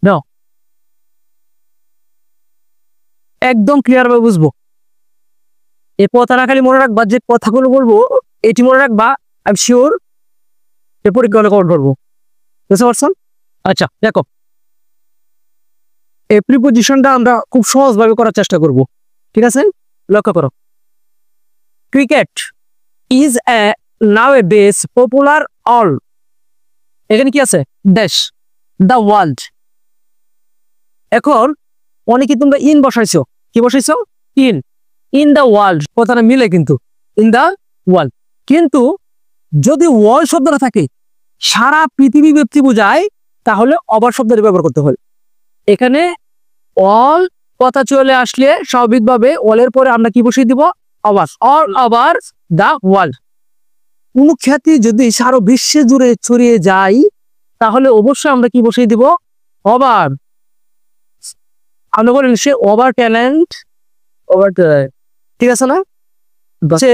নাও একদম ক্লিয়ার ভাবে বুঝবো। এই কথাটা খালি মনে রাখবা, যে কথাগুলো বলবো এটি মনে রাখবা। আই এম শিওর এ পরীক্ষা হলে কভার করবো। বুঝতে পারছো? আচ্ছা দেখো, এই প্রিপোজিশনটা আমরা খুব সহজভাবে করার চেষ্টা করব। ঠিক আছে, লক্ষ্য করো। Cricket is a nowadays popular all, এখানে কি আছে? দেশ, দ্য ওয়ার্ল্ড। এখন অনেকে তোমরা ইন বসাইছো, কি বসাইছো? ইন, ইন দ্য ওয়ার্ল্ড কথাটা মিলে কিন্তু, ইন দ্য ওয়ার্ল্ড। কিন্তু যদি ওয়ার্ল্ড শব্দটা থাকে সারা পৃথিবী ব্যক্তি বোঝায়, তাহলে ওভার শব্দের ব্যবহার করতে হয়। এখানে অল কথা চলে আসলে স্বাভাবিকভাবে অলের পরে আমরা কি বসিয়ে দিব? Over, all over the world. কোন খ্যাতি যদি সারা বিশ্বে জুড়ে ছড়িয়ে যায়, তাহলে অবশ্যই আমরা কি বসিয়ে দিব? ওভার। আমরা বলেন সে ওভার ট্যালেন্ট, ওভার, ঠিক আছে না? সে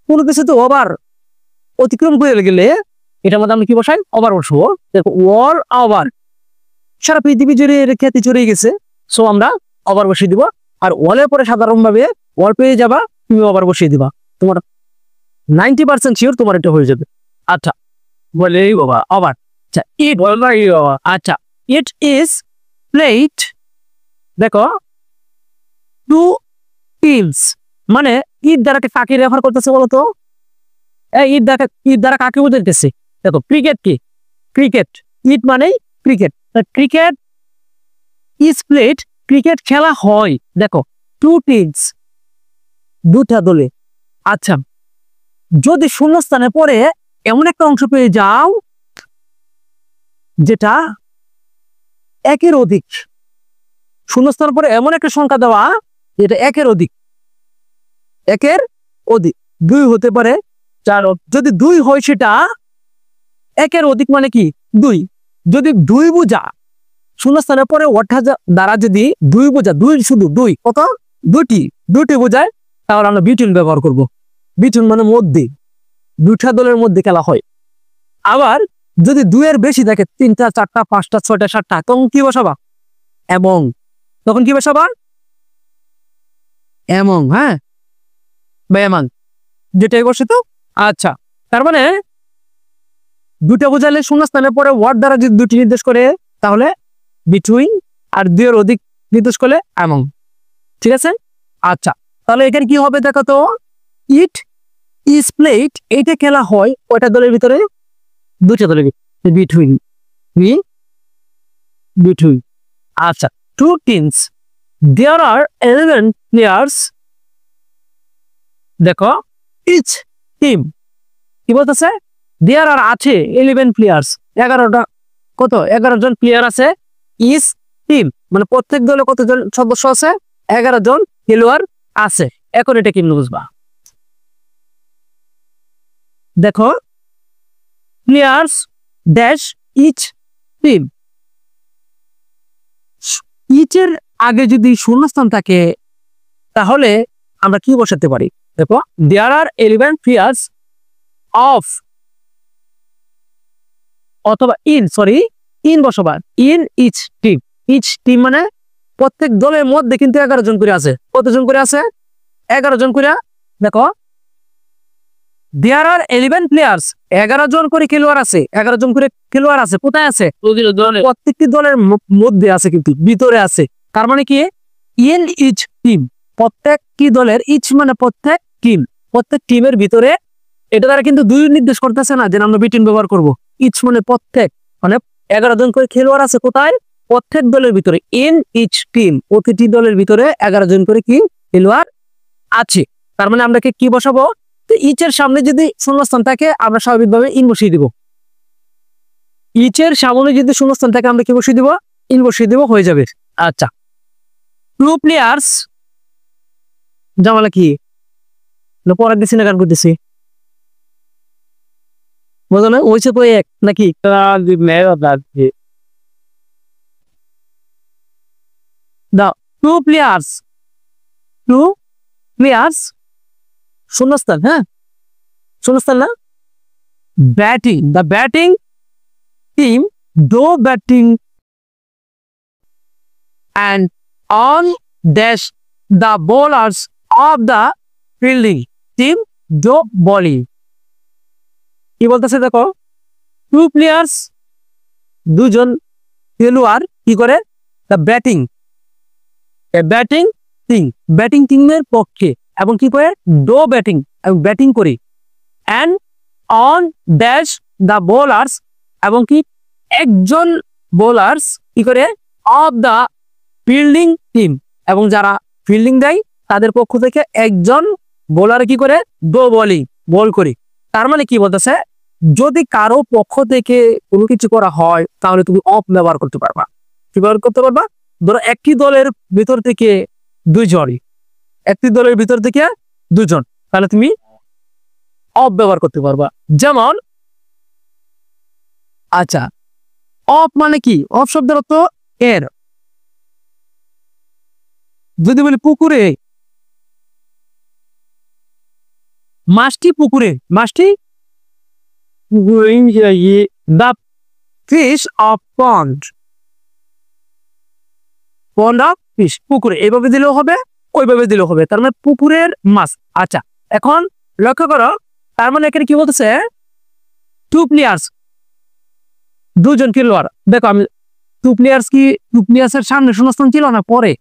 কোনো কিছু তো ওভার অতিক্রম করে গেলে এটার মধ্যে আমরা কি বসাই? ওভার বসবো। দেখো ওয়াল ওভার, সারা পৃথিবী জুড়ে এর খ্যাতি ছড়িয়ে গেছে, সো আমরা ওভার বসিয়ে দিব। আর ওয়ালের পরে সাধারণভাবে ওয়াল পেয়ে যাবা, তুমি ওভার বসিয়ে দিবা। তোমার 90% শিওর তোমার এটা হয়ে যাবে। আচ্ছা বলে বাবা ওভার। আচ্ছা ইট, আচ্ছা ইট ইজ প্লেড, দেখো টু টিমস, মানে ইট দ্বারা কাকে রেফার করতেছে বলতো? ইট দ্বারা কাকে বোঝাইতেছে? দেখো ক্রিকেট কি? ক্রিকেট, ইট মানেই cricket. Cricket is played, cricket খেলা হয় দেখো টু টিমস, দুটা দলে। আচ্ছা যদি শূন্যস্থানে পরে এমন একটা অংশ পেয়ে যাও যেটা একের অধিক, শূন্যস্থানের পরে এমন একটা সংখ্যা দেওয়া যেটা একের অধিক, একের অধিক, দুই হতে পারে, চার, যদি দুই হয় সেটা একের অধিক মানে কি? দুই। যদি দুই বোঝা শূন্যস্থানের পরে ওয়াটা দ্বারা যদি দুই বোঝা, দুই শুধু দুই, কত? দুটি, দুটি বোঝায়, তাহলে আমরা বিটুইন ব্যবহার করব। বিটুইন মানে মধ্যে, দুইটা দলের মধ্যে খেলা হয়। আবার যদি দুইয়ের বেশি থাকে, তিনটা, চারটা, পাঁচটা, ছয়টা, সাতটা, তখন কি বসাবা? এবং, তখন কি বসাবা? এমন, হ্যাঁ বা এমন, যেটাই বসে তো। আচ্ছা তার মানে দুটা বোঝালে শূন্যস্থানের পরে ওয়ার্ড দ্বারা যদি দুটি নির্দেশ করে তাহলে বিটুইন, আর দুইয়ের অধিক নির্দেশ করলে এমন। ঠিক আছে? আচ্ছা তাহলে এখানে কি হবে দেখো তো, ইট ইজ প্লেড, এইটা খেলা হয় ওইটা দলের ভিতরে, দুটা দলের ভিতরে, বিটুইন, বিটুইন। আচ্ছা two teams, there are 11 players, দেখো ইচ টিম কি বলতেছে? দেয়ার আর আছে 11 প্লেয়ার্স, 11টা, কত? 11 জন প্লেয়ার আছে। ইচ টিম মানে প্রত্যেক দলে কতজন সদস্য আছে? 11 জন খেলোয়াড় আছে। এখন এটা কি বুঝবা? দেখো প্লেয়ার্স ড্যাশ ইচ টিম, ইচের আগে যদি শূন্যস্থান থাকে তাহলে আমরা কি বসাতে পারি? দেখো দেয়ার আর 11 প্লেয়ার্স অফ, অথবা ইন, সরি ইন বসাবা, in each team. Each team মানে প্রত্যেক দলের মধ্যে কিন্তু 11 জন করে আছে। কতজন করে আছে? 11 জন করে। দেখো দেয়ার আর 11 প্লেয়ার্স, 11 জন করে খেলোয়াড় আছে, 11 জন করে খেলোয়াড় আছে। কোথায় আছে? প্রত্যেকটি দলের মধ্যে আছে, কিন্তু ভিতরে আছে। তার মানে কি? ইন ইচ টিম, প্রত্যেকটি দলের, ইচ মানে প্রত্যেক, টিম প্রত্যেক টিমের ভিতরে। এটা দ্বারা কিন্তু দুই নির্দেশ করতেছে না যে আমরা বিটুইন ব্যবহার করব। ইচ মানে প্রত্যেক, মানে 11 জন করে খেলোয়াড় আছে কোথায়? প্রত্যেক দলের ভিতরে। ইন ইচ টিম, প্রতিটি দলের ভিতরে 11 জন করে কি খেলোয়াড় আছে। তার মানে আমরা কি বসাবো? তো ইচের সামনে যদি শূন্যস্থান থাকে আমরা স্বাভাবিকভাবে ইন বসিয়ে দিব। ইচের সামনে যদি শূন্যস্থান থাকে আমরা কি বসিয়ে দিব? ইন বসিয়ে দিব, হয়ে যাবে। আচ্ছা টু প্লেয়ার্স, জামালা কি পড়ার দিচ্ছি না গান করতেছি? বুঝলো না? ওইসে তো এক নাকি? দাও টু প্লেয়ার্স, টু প্লেয়ার্স শূন্যস্থান, হ্যাঁ শূন্যস্থান না, ব্যাটিং, দ্য ব্যাটিং টিম, দো batting and on dash the bowlers of the fielding team do bowling. কি বলতেছে দেখো, টু প্লেয়ার্স, দুজন খেলোয়াড় কি করে, দ্য ব্যাটিং ব্যাটিং টিমের পক্ষে এবং কি করে ডো ব্যাটিং করি, and on dash the bowlers এবং কি একজন বোলার্স কি করে অফ দ্য ফিল্ডিং টিম এবং যারা ফিল্ডিং দেয় তাদের পক্ষ থেকে একজন বোলার কি করে ডো বল করি। তার মানে কি বলতেছে, যদি কারো পক্ষ থেকে কোনো কিছু করা হয় তাহলে তুমি অফ ব্যবহার করতে পারবা। কি ব্যবহার করতে পারবা? ধরো একটি দলের ভিতর থেকে দুজন, তাহলে তুমি অফ ব্যবহার করতে পারবা। যেমন আচ্ছা, অফ মানে কি, অফ শব্দের অর্থ এর। যদি বলি পুকুরে, মাছটি the fish of pond of fish, পুকুরে এইভাবে দিলেও হবে, ওইভাবে দিলেও হবে, তার মানে পুকুরের মাছ। আচ্ছা, এখন লক্ষ্য করো, তার মানে এখানে কি বলতেছে, টু প্লেয়ার্স, দুজন খেলোয়াড়। দেখো আমি টু প্লেয়ার্সের সামনে শূন্যস্থান ছিল না, পরে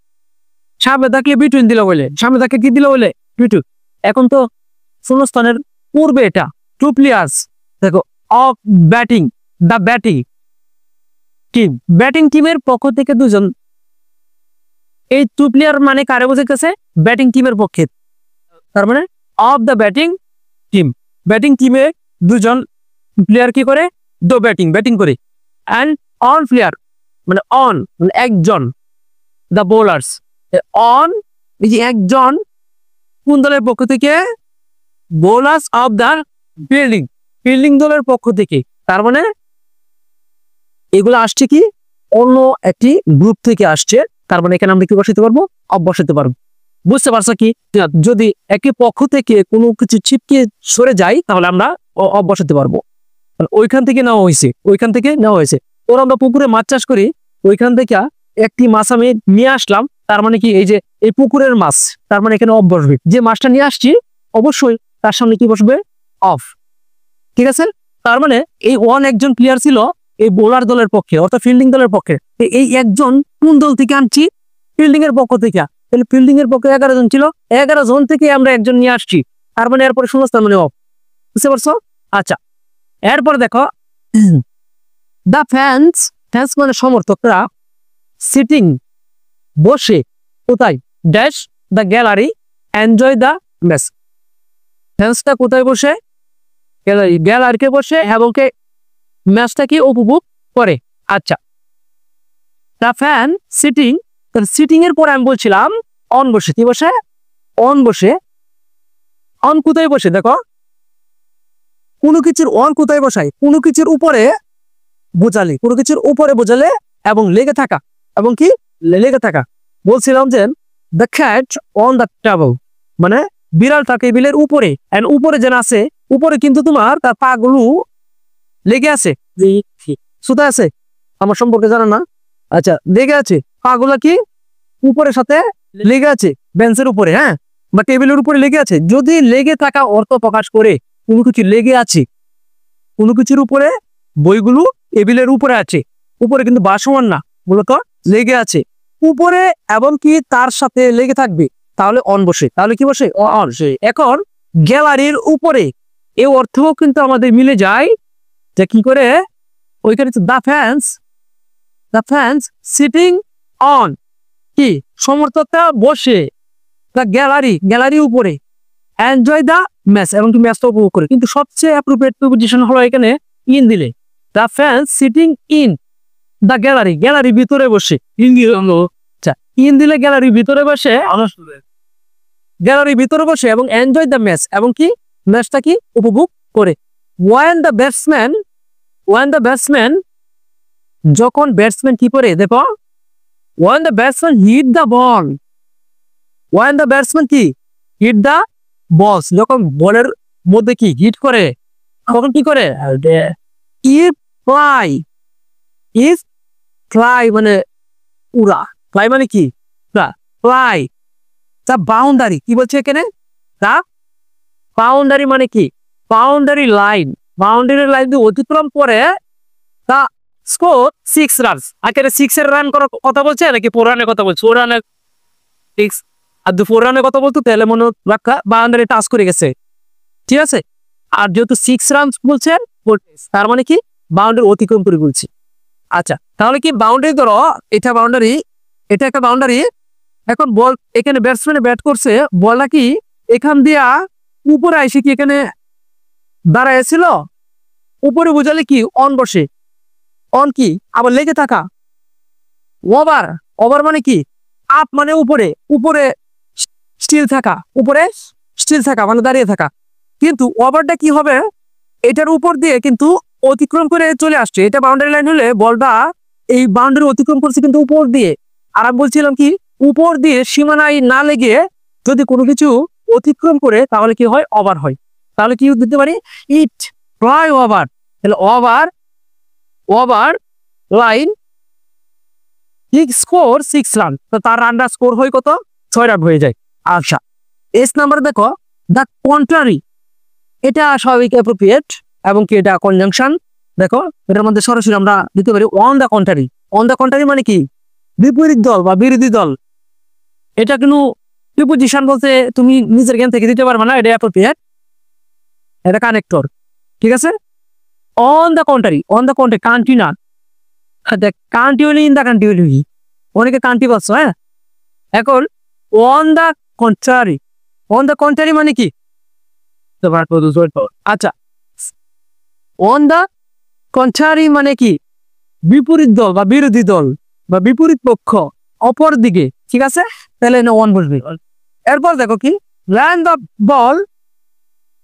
সামনে থাকলে বিটুইন দিল বলে, সামনে থাকলে কি দিল বলে বিটুইন, এখন তো শূন্যস্থানের পূর্বে এটা টু প্লেয়ার্স। দেখো অফ দ্য ব্যাটিং টিমের পক্ষ থেকে দুজন, এই টু প্লেয়ার মানে কারে বোঝাইতেছে, ব্যাটিং টিমের পক্ষে, তার মানে অফ দ্য ব্যাটিং টিমে দুজন প্লেয়ার কি করে ডো ব্যাটিং করে, অ্যান্ড অন প্লেয়ার মানে একজন, দ্য বোলার্স অন এই যে একজন কোন দলের পক্ষ থেকে, বোলার্স অফ দ্য ফিল্ডিং দলের পক্ষ থেকে। তার মানে এগুলো আসছে কি অন্য একটি গ্রুপ থেকে আসছে, তার মানে এখানে আমরা কি বসাতে পারবো, অফ বসাতে পারবো। বুঝতে পারছো কি, যদি একই পক্ষ থেকে কোনো কিছু ছিটকে সরে যায় তাহলে আমরা অফ বসাতে পারবো। ওইখান থেকে নেওয়া হয়েছে, ওরা আমরা পুকুরে মাছ চাষ করি, ওইখান থেকে একটি মাছ আমি নিয়ে আসলাম, তার মানে কি এই যে এই পুকুরের মাছ, তার মানে এখানে অফ বসবে। যে মাছটা নিয়ে আসছি অবশ্যই তার সামনে কি বসবে, অফ। ঠিক আছে, তার মানে এই একজন প্লেয়ার ছিল এই বোলার দলের পক্ষে অর্থাৎ ফিল্ডিং দলের পক্ষে, এই একজন কোন দল থেকে আনছি, ফিল্ডিং এর পক্ষ থেকে। তাহলে ফিল্ডিং এর পক্ষে 11 জন ছিল, 11 জন থেকে আমরা একজন নিয়ে আসছি, তার মানে এরপরে শূন্যস্থান মানে অফ। বুঝতে পারছো? আচ্ছা, এরপর দেখো দ্য ফ্যান্স মানে সমর্থকরা, সিটিং বসে কোথায়, dash the gallery enjoy the match. ফ্যান্সটা কোথায় বসে, গ্যালারিতে বসে এবং ম্যাচটা কি উপভোগ করে। আচ্ছা, দ্য ফ্যান সিটিং এর পরে আমি বলছিলাম অন বসে, কি বসে, অন কোথায় বসে, দেখো কোনো কিছুর অন কোথায় বসায়, কোনো কিছুর উপরে বোঝালে এবং লেগে থাকা। বলছিলাম যে the cat on the table মানে বিড়ালটা টেবিলের উপরে, এন্ড উপরে যেন আছে, উপরে কিন্তু তোমার তার পা গুলো লেগে আছে, সুতা আছে, আমার সম্পর্কে জানা না। আচ্ছা, লেগে আছে, পা গুলা কি উপরের সাথে লেগে আছে, বেঞ্চের উপরে, হ্যাঁ, বা টেবিলের উপরে লেগে আছে। যদি লেগে থাকা অর্থ প্রকাশ করে কোনো কিছু লেগে আছে, কোনো কিছুর উপরে, বইগুলো টেবিলের উপরে আছে, উপরে কিন্তু বাসমান না, মূলত লেগে আছে উপরে এবং কি তার সাথে লেগে থাকবে, তাহলে অন বসে। তাহলে কি বসে, অন। এখন গ্যালারির উপরে এই অর্থও কিন্তু আমাদের মিলে যায়, যে কি করে, ওইখানে দ্য ফ্যান্স সিটিং অন, কি সমর্থকরা বসে, দ্য গ্যালারি উপরে, এনজয় দ্য ম্যাচ এবং কি ম্যাচটা উপভোগ করে। কিন্তু সবচেয়ে অ্যাপ্রোপ্রিয়েট প্রিপোজিশন হলো এখানে ইন দিলে, the fans sitting in the gallery ভিতরে বসে, ইন দিলে গ্যালারি ভিতরে বসে এবং এনজয় দ্য ম্যাচ এবং কি ম্যাচটা কি উপভোগ করে। ওয়ান দ্য ব্যাটসম্যান যখন ব্যাটসম্যান কি করে, দেখো when the batsman hit the ball, যখন বলের মধ্যে কি হিট করে, তখন কি করে, ইজ ফ্লাই মানে উড়া, ফ্লাই মানে কি? ফ্লাই দা বাউন্ডারি। কি বলছে এখানে? দা বাউন্ডারি মানে কি? Boundary line. বাউন্ডারি লাইন দিয়ে অতিক্রম করে দা স্কোর 6 রানস। আগে 6 এর রান করার কথা বলছে নাকি 4 রানের কথা বলছে? 4 রানের 6 আর 4 রানের কথা বলতো তাহলে মনে রাখা বাউন্ডারি টাচ করে গেছে, ঠিক আছে। আর যেহেতু 6 রান বলছে তার মানে কি বাউন্ডারি অতিক্রম করে বলছি। আচ্ছা, তাহলে কি বাউন্ডারি ধরো, এটা বাউন্ডারি, এটা একটা বাউন্ডারি। এখন বল এখানে ব্যাটসম্যান ব্যাট করছে, বলটা কি এখান দিয়া উপরে এসে কি এখানে দাঁড়াইছিল, উপরে বোঝালে কি অন বসে, অন কি আবার লেগে থাকা। ওভার, ওভার মানে কি আপ মানে উপরে, উপরে স্টিল থাকা, উপরে স্টিল থাকা মানে দাঁড়িয়ে থাকা। কিন্তু ওভারটা কি হবে, এটার উপর দিয়ে কিন্তু অতিক্রম করে চলে আসছে। এটা বাউন্ডারি লাইন হলে বলটা এই বাউন্ডারি অতিক্রম করছে কিন্তু উপর দিয়ে। আর আমি বলছিলাম কি উপর দিয়ে সীমানায় না লেগে যদি কোনো কিছু অতিক্রম করে তাহলে কি হয়, ওভার হয়। তাহলে কি দিতে পারি, ইট ফ্লাই ওভার। তাহলে over, over line score 6 run. তো তার রানটা স্কোর হয় কত, 6 রান হয়ে যায়। আচ্ছা, এস নাম্বার দেখো দা কন্ট্রারি। এটা স্বাভাবিক অ্যাপ্রোপ্রিয়েট এবং কি এটা কনজাংশন। দেখো এটার মধ্যে সরাসরি আমরা দিতে পারি on the contrary. On the contrary মানে কি বিপরীত দল বা বিরোধী দল। এটা কিন্তু প্রিপোজিশন বলতে তুমি নিজের জ্ঞান থেকে দিতে পারবে না, এটা অ্যাপ্রোপ্রিয়েট, এটা কানেক্টর, ঠিক আছে। On the contrary, on the contrary country না, দেখ কান্ট্রি হলে ইন দা কান্ট্রি হলে কি, অনেকে কান্ট্রি বলছো। হ্যাঁ, এখন on the contrary, on the contrary মানে কি, আচ্ছা অন দা কন্ট্রারি মানে কি বিপরীত দল বা বিরোধী দল বা বিপরীত পক্ষ, অপর দিকে, ঠিক আছে। তাহলে ওয়ান বসবে। এরপর দেখো কি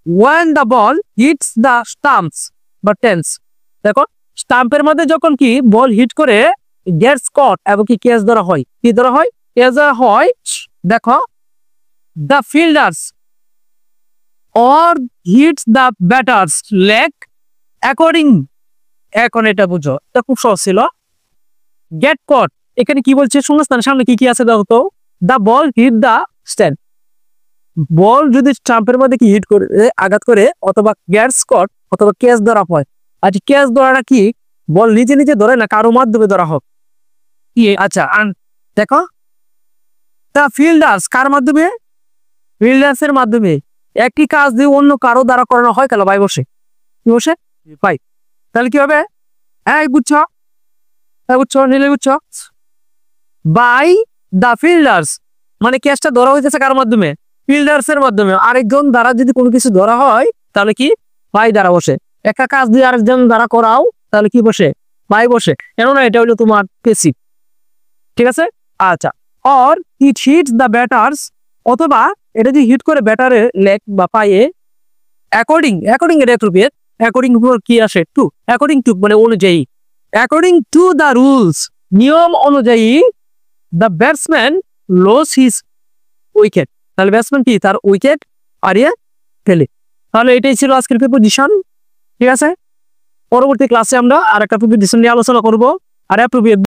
when the ball hits the stumps বা টেন্স। দেখো স্টাম্পের মধ্যে যখন কি বল হিট করে গেটস কট এবং কি ক্যাচ ধরা হয়, কি ধরা হয়, ক্যাচ ধরা হয়। দেখো the fielders or hits the batter's leg according, এখন এটা বুঝো, এটা খুব সহজ ছিল। গেট কট এখানে কি বলছে, শূন্যস্থানের সামনে কি কি আছে দেখো তো, দা বল হিট দা স্ট্যান্ড। বল যদি স্টাম্পের মধ্যে কি হিট করে আঘাত করে অথবা গেটস কট অথবা ক্যাচ ধরা হয়। আচ্ছা, ক্যাচ ধরাটা কি বল নিজে নিজে ধরে না কারো মাধ্যমে ধরা হোক কি। আচ্ছা দেখো দা ফিল্ডার্স কার মাধ্যমে, ফিল্ডার্স এর মাধ্যমে একটি কাজ দিয়ে অন্য কারো দ্বারা করানো হয় তাহলে ভাই বসে, কি বসে ভাই। তাহলে কি হবে, এই বুঝছো, বুঝছো নিলে বুঝছো, বাই দা ফিল্ডার্স মানে ক্যাচটা ধরা হইতেছে কার মাধ্যমে, ফিল্ডার্স এর মাধ্যমে। আরেকজন দ্বারা যদি কোনো কিছু ধরা হয় তাহলে কি বাই দ্বারা বসে। একটা কাজ দিয়ে আরেকজন দ্বারা করাও তাহলে কি বসে, বাই বসে। কেননা এটা হলো তোমার পেসিভ, ঠিক আছে। আচ্ছা, or it hits the batters, অথবা এটা যদি হিট করে ব্যাটারের লেগ বা পায়ে, অ্যাকর্ডিং, অ্যাকর্ডিং এটা অ্যাপ্রোপ্রিয়েট, অ্যাকর্ডিং কি আসে টু, অ্যাকর্ডিং টু মানে অনুযায়ী, অ্যাকর্ডিং টু দ্য রুলস নিয়ম অনুযায়ী the batsman loses his wicket. তাহলে ব্যাটসম্যান কি তার উইকেট হারিয়ে ফেলে। তাহলে এটাই ছিল আজকের প্রিপোজিশন, ঠিক আছে। পরবর্তী ক্লাসে আমরা আর একটা প্রিপোজিশন নিয়ে আলোচনা করবো আর অ্যাপ্রোপ্রিয়েট